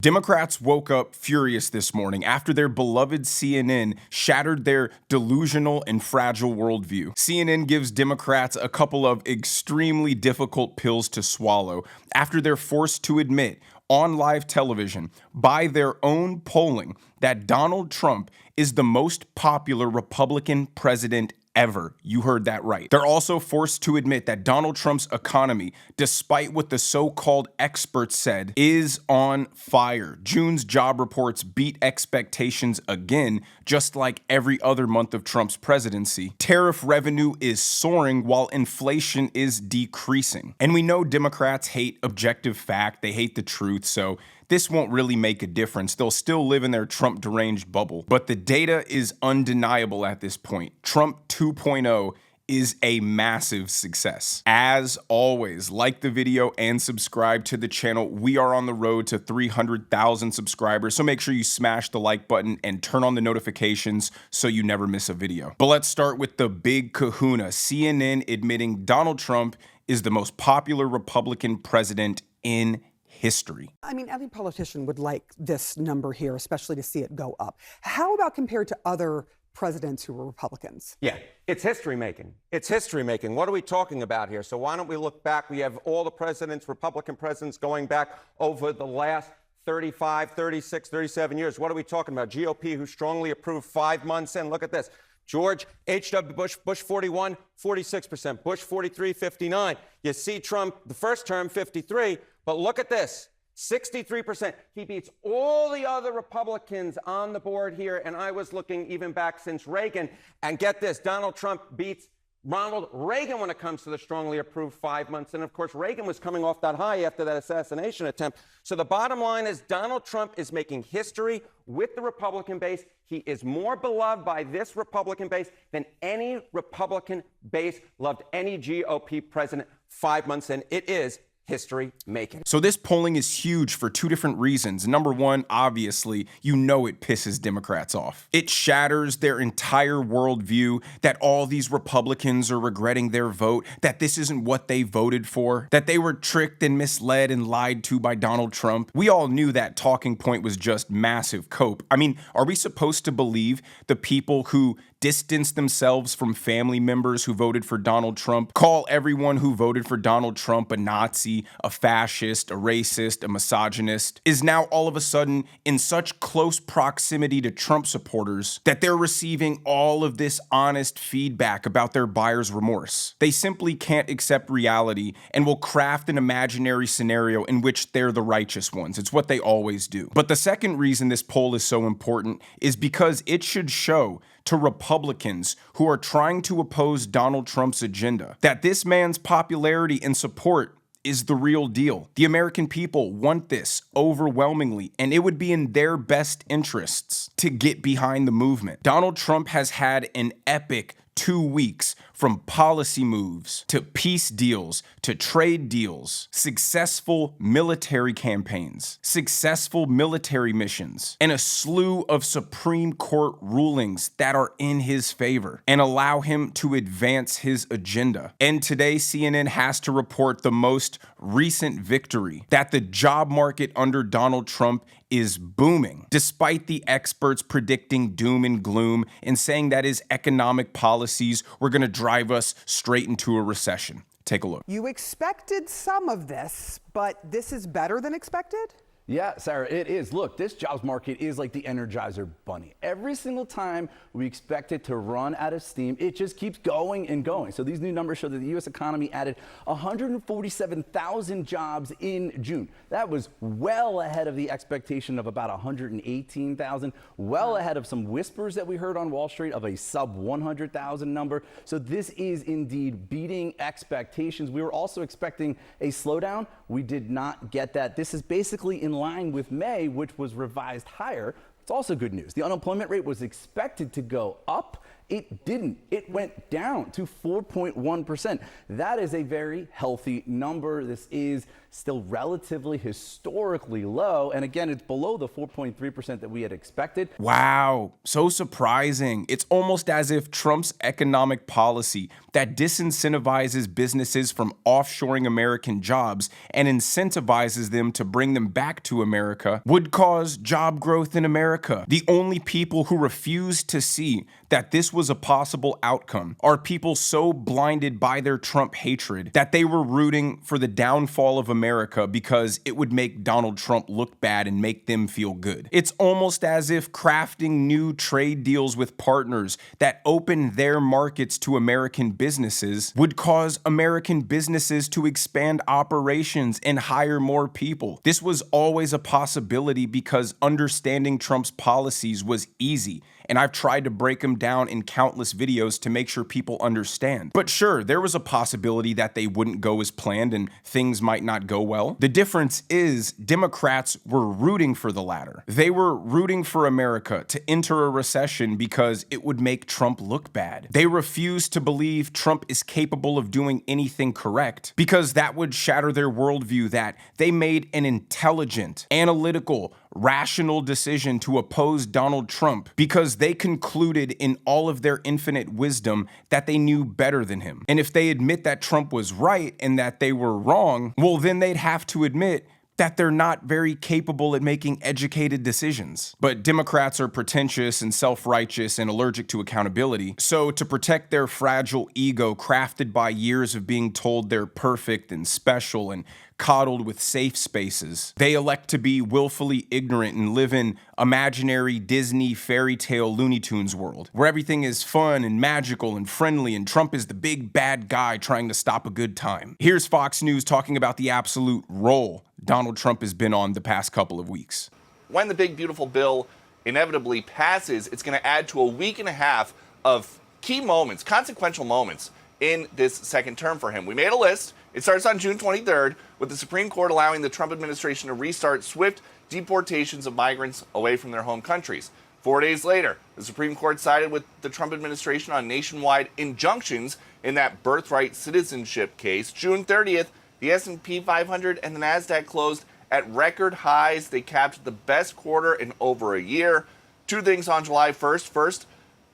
Democrats woke up furious this morning after their beloved CNN shattered their delusional and fragile worldview. CNN gives Democrats a couple of extremely difficult pills to swallow after they're forced to admit on live television by their own polling that Donald Trump is the most popular Republican president ever. You heard that right. They're also forced to admit that Donald Trump's economy, despite what the so-called experts said, is on fire. June's job reports beat expectations again, just like every other month of Trump's presidency. Tariff revenue is soaring while inflation is decreasing. And we know Democrats hate objective fact, they hate the truth, so this won't really make a difference. They'll still live in their Trump deranged bubble. But the data is undeniable at this point. Trump 2.0 is a massive success. As always, like the video and subscribe to the channel. We are on the road to 300,000 subscribers, so make sure you smash the like button and turn on the notifications so you never miss a video. But let's start with the big kahuna. CNN admitting Donald Trump is the most popular Republican president in history. I mean, every politician would like this number here, especially to see it go up. How about compared to other presidents who were Republicans? Yeah, it's history making. It's history making. What are we talking about here? So why don't we look back? We have all the presidents, Republican presidents, going back over the last 35, 36, 37 years. What are we talking about? GOP, who strongly approved 5 months in. Look at this. George H.W. Bush, Bush 41, 46%. Bush 43, 59. You see Trump, the first term, 53. But look at this, 63%. He beats all the other Republicans on the board here. And I was looking even back since Reagan. And get this, Donald Trump beats Ronald Reagan when it comes to the strongly approved 5 months. And of course, Reagan was coming off that high after that assassination attempt. So the bottom line is Donald Trump is making history with the Republican base. He is more beloved by this Republican base than any Republican base loved any GOP president 5 months in. It is history making. So this polling is huge for two different reasons. Number one, obviously, you know it pisses Democrats off. It shatters their entire worldview that all these Republicans are regretting their vote, that this isn't what they voted for, that they were tricked and misled and lied to by Donald Trump. We all knew that talking point was just massive cope. I mean, are we supposed to believe the people who distance themselves from family members who voted for Donald Trump, call everyone who voted for Donald Trump a Nazi, a fascist, a racist, a misogynist, is now all of a sudden in such close proximity to Trump supporters that they're receiving all of this honest feedback about their buyer's remorse? They simply can't accept reality and will craft an imaginary scenario in which they're the righteous ones. It's what they always do. But the second reason this poll is so important is because it should show to Republicans who are trying to oppose Donald Trump's agenda that this man's popularity and support is the real deal. The American people want this overwhelmingly, and it would be in their best interests to get behind the movement. Donald Trump has had an epic 2 weeks, from policy moves to peace deals to trade deals, successful military campaigns, successful military missions, and a slew of Supreme Court rulings that are in his favor and allow him to advance his agenda. And today, CNN has to report the most recent victory, that the job market under Donald Trump is booming, despite the experts predicting doom and gloom and saying that his economic policies were going to drive us straight into a recession. Take a look. You expected some of this, but this is better than expected? Yeah, Sarah, it is. Look, this jobs market is like the Energizer Bunny. Every single time we expect it to run out of steam, it just keeps going and going. So these new numbers show that the U.S. economy added 147,000 jobs in June. That was well ahead of the expectation of about 118,000, well ahead of some whispers that we heard on Wall Street of a sub 100,000 number. So this is indeed beating expectations. We were also expecting a slowdown. We did not get that. This is basically in line with May, which was revised higher. It's also good news. The unemployment rate was expected to go up, It didn't. It went down to 4.1%. That is a very healthy number. This is still relatively historically low. And again, it's below the 4.3% that we had expected. Wow, so surprising. It's almost as if Trump's economic policy that disincentivizes businesses from offshoring American jobs and incentivizes them to bring them back to America would cause job growth in America. The only people who refuse to see that this was a possible outcome are people so blinded by their Trump hatred that they were rooting for the downfall of America because it would make Donald Trump look bad and make them feel good. It's almost as if crafting new trade deals with partners that open their markets to American businesses would cause American businesses to expand operations and hire more people. This was always a possibility because understanding Trump's policies was easy. And I've tried to break them down in countless videos to make sure people understand. But sure, there was a possibility that they wouldn't go as planned and things might not go well. The difference is Democrats were rooting for the latter. They were rooting for America to enter a recession because it would make Trump look bad. They refused to believe Trump is capable of doing anything correct because that would shatter their worldview that they made an intelligent, analytical, rational decision to oppose Donald Trump because they concluded in all of their infinite wisdom that they knew better than him. And if they admit that Trump was right and that they were wrong, well, then they'd have to admit that they're not very capable at making educated decisions. But Democrats are pretentious and self-righteous and allergic to accountability. So to protect their fragile ego crafted by years of being told they're perfect and special and coddled with safe spaces, they elect to be willfully ignorant and live in imaginary Disney fairy tale Looney Tunes world, where everything is fun and magical and friendly and Trump is the big bad guy trying to stop a good time. Here's Fox News talking about the absolute role Donald Trump has been on the past couple of weeks. When the big beautiful bill inevitably passes, it's going to add to a week and a half of key moments, consequential moments in this second term for him. We made a list. It starts on June 23rd with the Supreme Court allowing the Trump administration to restart swift deportations of migrants away from their home countries. 4 days later, the Supreme Court sided with the Trump administration on nationwide injunctions in that birthright citizenship case. June 30th, the S&P 500 and the NASDAQ closed at record highs. They capped the best quarter in over a year. Two things on July 1st. First,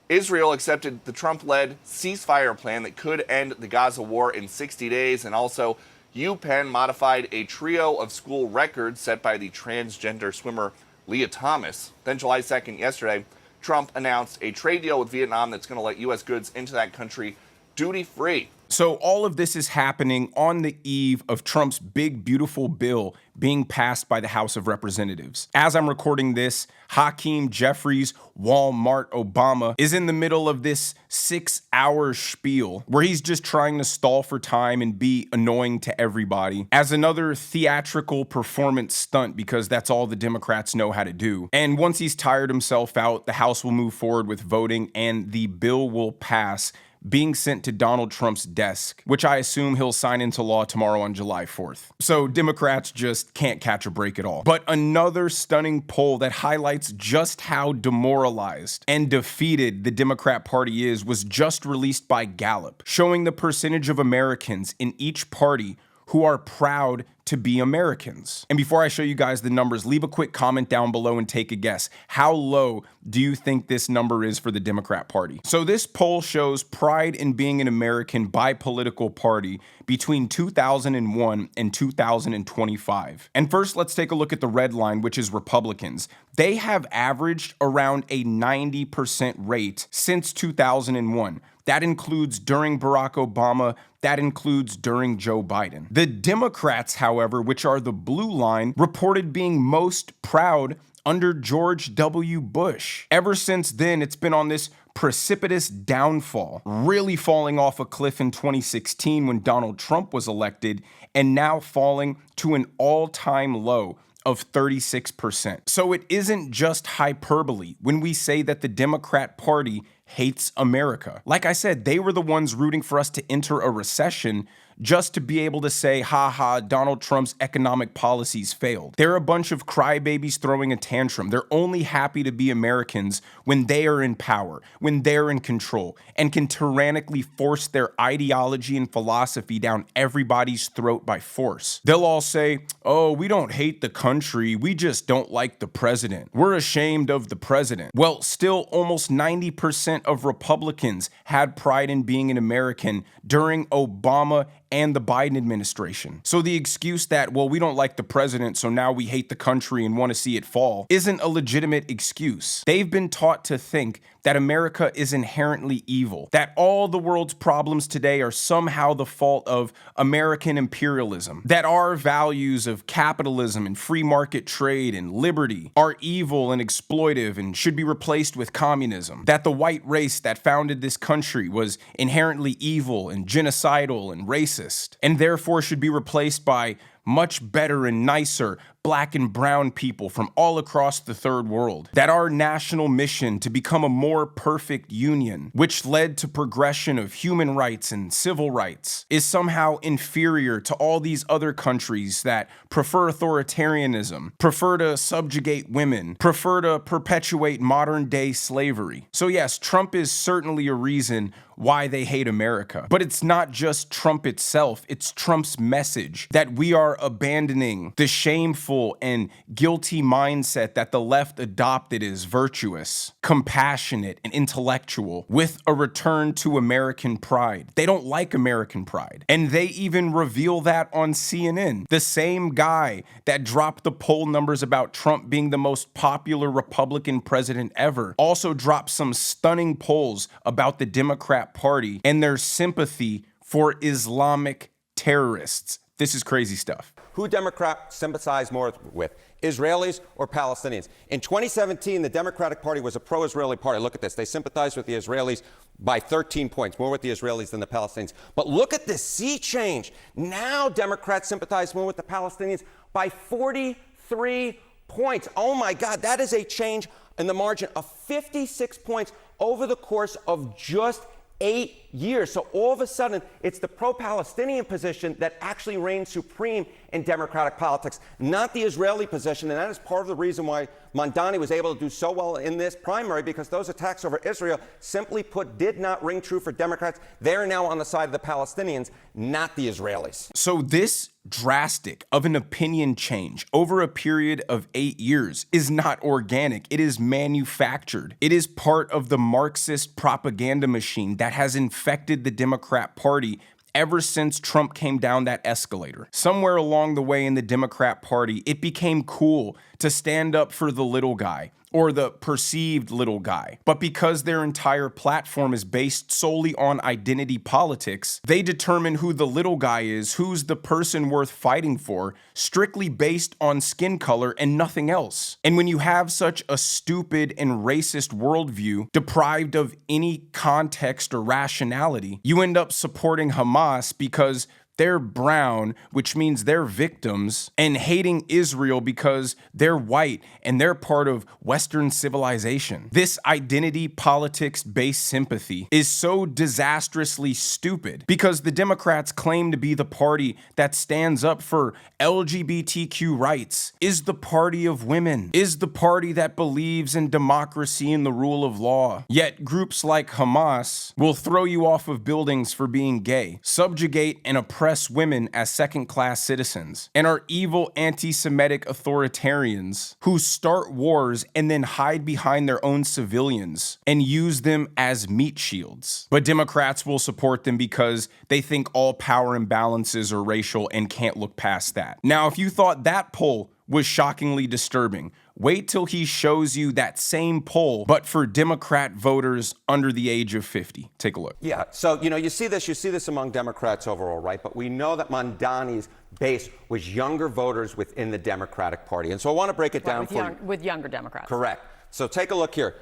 Israel accepted the Trump-led ceasefire plan that could end the Gaza war in 60 days. And also, UPenn modified a trio of school records set by the transgender swimmer Leah Thomas. Then July 2nd, yesterday, Trump announced a trade deal with Vietnam that's going to let U.S. goods into that country duty-free. So all of this is happening on the eve of Trump's big, beautiful bill being passed by the House of Representatives. As I'm recording this, Hakeem Jeffries, Walmart Obama, is in the middle of this 6-hour spiel where he's just trying to stall for time and be annoying to everybody as another theatrical performance stunt because that's all the Democrats know how to do. And once he's tired himself out, the House will move forward with voting and the bill will pass, being sent to Donald Trump's desk, which I assume he'll sign into law tomorrow on July 4th. So Democrats just can't catch a break at all. But another stunning poll that highlights just how demoralized and defeated the Democrat Party is was just released by Gallup, showing the percentage of Americans in each party who are proud to be Americans. And before I show you guys the numbers, leave a quick comment down below and take a guess. How low do you think this number is for the Democrat Party? So this poll shows pride in being an American by political party between 2001 and 2025. And first, let's take a look at the red line, which is Republicans. They have averaged around a 90% rate since 2001. That includes during Barack Obama. That includes during Joe Biden. The Democrats, however, which are the blue line, reported being most proud under George W. Bush. Ever since then, it's been on this precipitous downfall, really falling off a cliff in 2016 when Donald Trump was elected, and now falling to an all-time low of 36%. So it isn't just hyperbole when we say that the Democrat Party hates America. Like I said, they were the ones rooting for us to enter a recession just to be able to say, ha ha, Donald Trump's economic policies failed. They're a bunch of crybabies throwing a tantrum. They're only happy to be Americans when they are in power, when they're in control, and can tyrannically force their ideology and philosophy down everybody's throat by force. They'll all say, oh, we don't hate the country, we just don't like the president. We're ashamed of the president. Well, still almost 90% of Republicans had pride in being an American during Obama and the Biden administration. So the excuse that, well, we don't like the president, so now we hate the country and want to see it fall, isn't a legitimate excuse. They've been taught to think that America is inherently evil, that all the world's problems today are somehow the fault of American imperialism, that our values of capitalism and free market trade and liberty are evil and exploitive and should be replaced with communism, that the white race that founded this country was inherently evil and genocidal and racist, and therefore should be replaced by much better and nicer black and brown people from all across the third world. That our national mission to become a more perfect union, which led to progression of human rights and civil rights, is somehow inferior to all these other countries that prefer authoritarianism, prefer to subjugate women, prefer to perpetuate modern day slavery. So yes, Trump is certainly a reason why they hate America. But it's not just Trump itself, it's Trump's message that we are abandoning the shameful and guilty mindset that the left adopted as virtuous, compassionate, and intellectual, with a return to American pride. They don't like American pride. And they even reveal that on CNN. The same guy that dropped the poll numbers about Trump being the most popular Republican president ever also dropped some stunning polls about the Democrat Party and their sympathy for Islamic terrorists. This is crazy stuff. Who Democrats sympathize more with, Israelis or Palestinians? In 2017, the Democratic Party was a pro-Israeli party. Look at this. They sympathized with the Israelis by 13 points, more with the Israelis than the Palestinians. But look at this sea change. Now Democrats sympathize more with the Palestinians by 43 points. Oh my God, that is a change in the margin of 56 points over the course of just 8 years. So all of a sudden, it's the pro-Palestinian position that actually reigns supreme in Democratic politics, not the Israeli position. And that is part of the reason why Mamdani was able to do so well in this primary, because those attacks over Israel, simply put, did not ring true for Democrats. They're now on the side of the Palestinians, not the Israelis. So this drastic of an opinion change over a period of 8 years is not organic. It is manufactured. It is part of the Marxist propaganda machine that has infected the Democrat Party ever since Trump came down that escalator. Somewhere along the way in the Democrat Party, it became cool to stand up for the little guy, or the perceived little guy. But because their entire platform is based solely on identity politics, they determine who the little guy is, who's the person worth fighting for, strictly based on skin color and nothing else. And when you have such a stupid and racist worldview, deprived of any context or rationality, you end up supporting Hamas because they're brown, which means they're victims, and hating Israel because they're white and they're part of Western civilization. This identity politics-based sympathy is so disastrously stupid because the Democrats claim to be the party that stands up for LGBTQ rights, is the party of women, is the party that believes in democracy and the rule of law. Yet groups like Hamas will throw you off of buildings for being gay, subjugate and oppress women as second-class citizens, and are evil anti-Semitic authoritarians who start wars and then hide behind their own civilians and use them as meat shields. But Democrats will support them because they think all power imbalances are racial and can't look past that. Now, if you thought that poll was shockingly disturbing, wait till he shows you that same poll, but for Democrat voters under the age of 50. Take a look. Yeah, so, you see this among Democrats overall, right? But we know that Mamdani's base was younger voters within the Democratic Party. And so I want to break it down with younger Democrats. Correct. So take a look here.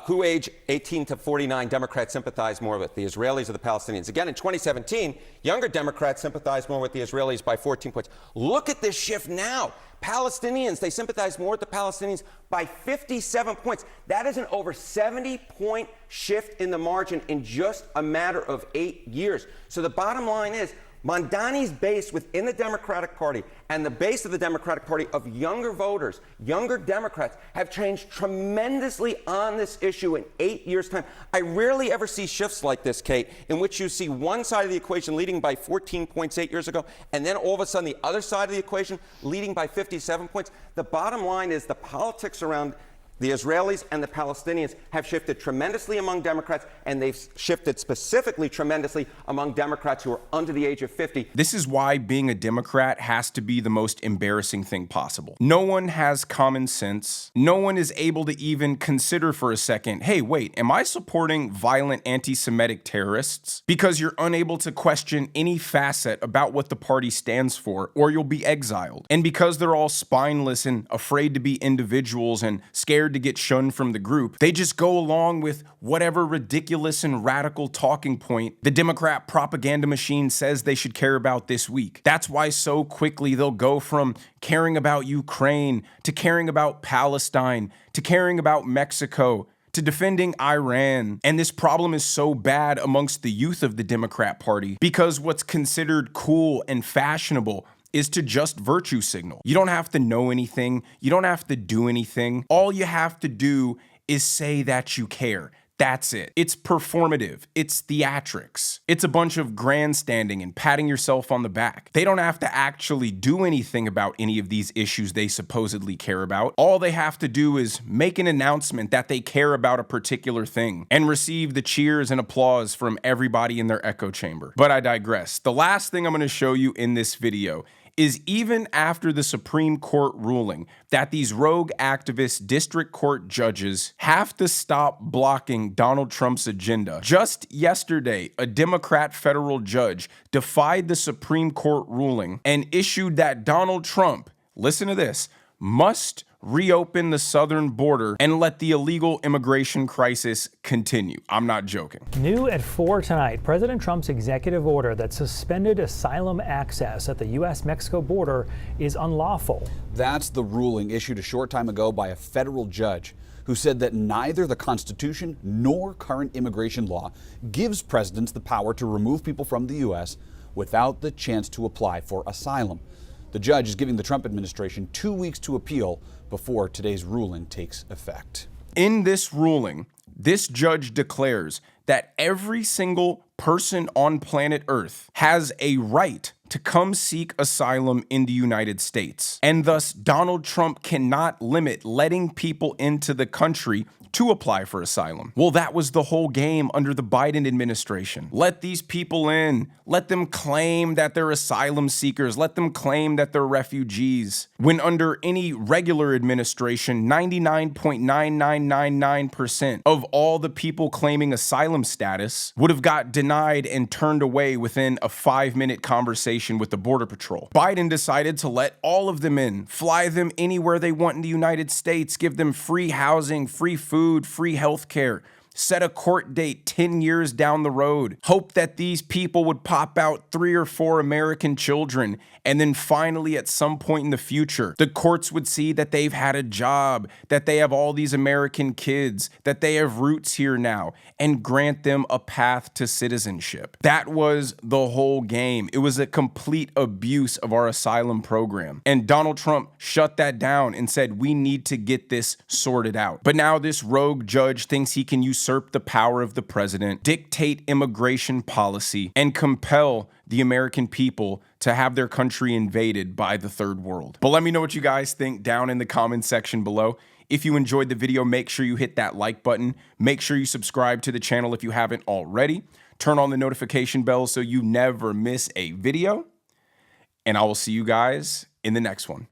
Who age 18 to 49 Democrats sympathize more with, the Israelis or the Palestinians? Again, in 2017, younger Democrats sympathized more with the Israelis by 14 points. Look at this shift now. Palestinians, they sympathize more with the Palestinians by 57 points. That is an over 70-point shift in the margin in just a matter of 8 years. So the bottom line is, Mondani's base within the Democratic Party and the base of the Democratic Party of younger voters, younger Democrats, have changed tremendously on this issue in 8 years' time. I rarely ever see shifts like this, Kate, in which you see one side of the equation leading by 14 points 8 years ago, and then all of a sudden the other side of the equation leading by 57 points. The bottom line is the politics around the Israelis and the Palestinians have shifted tremendously among Democrats, and they've shifted specifically tremendously among Democrats who are under the age of 50. This is why being a Democrat has to be the most embarrassing thing possible. No one has common sense. No one is able to even consider for a second, hey, wait, am I supporting violent anti-Semitic terrorists? Because you're unable to question any facet about what the party stands for, or you'll be exiled. And because they're all spineless and afraid to be individuals and scared to get shunned from the group, they just go along with whatever ridiculous and radical talking point the Democrat propaganda machine says they should care about this week. That's why so quickly they'll go from caring about Ukraine to caring about Palestine to caring about Mexico to defending Iran. And this problem is so bad amongst the youth of the Democrat Party because what's considered cool and fashionable is to just virtue signal. You don't have to know anything. You don't have to do anything. All you have to do is say that you care. That's it. It's performative. It's theatrics. It's a bunch of grandstanding and patting yourself on the back. They don't have to actually do anything about any of these issues they supposedly care about. All they have to do is make an announcement that they care about a particular thing and receive the cheers and applause from everybody in their echo chamber. But I digress. The last thing I'm going to show you in this video is even after the Supreme Court ruling that these rogue activist district court judges have to stop blocking Donald Trump's agenda. Just yesterday, a Democrat federal judge defied the Supreme Court ruling and issued that Donald Trump, listen to this, must reopen the southern border and let the illegal immigration crisis continue. I'm not joking. New at 4 tonight, President Trump's executive order that suspended asylum access at the U.S.-Mexico border is unlawful. That's the ruling issued a short time ago by a federal judge who said that neither the Constitution nor current immigration law gives presidents the power to remove people from the U.S. without the chance to apply for asylum. The judge is giving the Trump administration 2 weeks to appeal before today's ruling takes effect. In this ruling, this judge declares that every single person on planet Earth has a right to come seek asylum in the United States. And thus, Donald Trump cannot limit letting people into the country to apply for asylum. Well, that was the whole game under the Biden administration. Let these people in. Let them claim that they're asylum seekers. Let them claim that they're refugees. When under any regular administration, 99.9999% of all the people claiming asylum status would have got denied and turned away within a 5-minute conversation with the Border Patrol. Biden decided to let all of them in, fly them anywhere they want in the United States, give them free housing, free food, free healthcare, set a court date 10 years down the road, hope that these people would pop out 3 or 4 American children, and then finally at some point in the future, the courts would see that they've had a job, that they have all these American kids, that they have roots here now, and grant them a path to citizenship. That was the whole game. It was a complete abuse of our asylum program. And Donald Trump shut that down and said, we need to get this sorted out. But now this rogue judge thinks he can usurp the power of the president, dictate immigration policy, and compel the American people to have their country invaded by the third world. But let me know what you guys think down in the comment section below. If you enjoyed the video, make sure you hit that like button. Make sure you subscribe to the channel if you haven't already. Turn on the notification bell so you never miss a video. And I will see you guys in the next one.